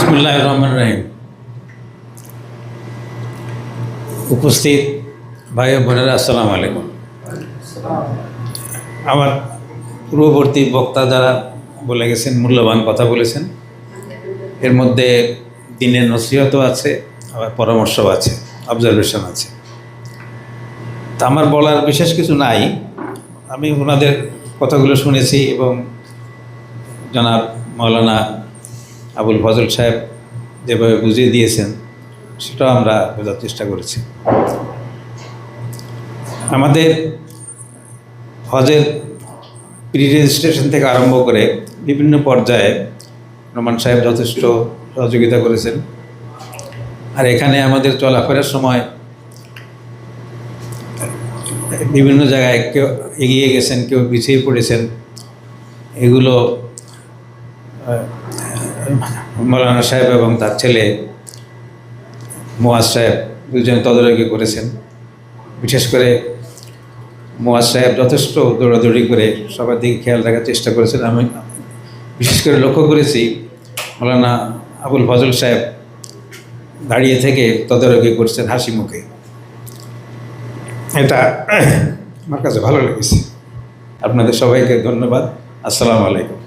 বিসমিল্লাহির রহমানির রহিম। উপস্থিত ভাই ও বোনেরা, আসসালামু আলাইকুম। আমার পূর্ববর্তী বক্তা যারা বলে গেছেন, মূল্যবান কথা বলেছেন। এর মধ্যে দিনের নসিহতও আছে, আবার পরামর্শও আছে, অবজারভেশন আছে। তা আমার বলার বিশেষ কিছু নাই। আমি ওনাদের কথাগুলো শুনেছি এবং জনাব মাওলানা আবুল ফজল সাহেব যেভাবে বুঝিয়ে দিয়েছেন সেটাও আমরা বোঝার চেষ্টা করেছি। আমাদের হজের প্রি রেজিস্ট্রেশন থেকে আরম্ভ করে বিভিন্ন পর্যায়ে রহমান সাহেব যথেষ্ট সহযোগিতা করেছেন। আর এখানে আমাদের চলাফেরার সময় বিভিন্ন জায়গায় কেউ এগিয়ে গেছেন, কেউ পিছিয়ে পড়েছেন। এগুলো মৌলানা সাহেব এবং তার ছেলে মুয়াজ সাহেব দুজন তদারকি করেছেন। বিশেষ করে মুয়াজ সাহেব যথেষ্ট দৌড়াদৌড়ি করে সবার দিকে খেয়াল রাখার চেষ্টা করেছেন। আমি বিশেষ করে লক্ষ্য করেছি মৌলানা আবুল ফজল সাহেব দাঁড়িয়ে থেকে তদারকি করছেন হাসি মুখে। এটা আমার কাছে ভালো লেগেছে। আপনাদের সবাইকে ধন্যবাদ। আসসালামু আলাইকুম।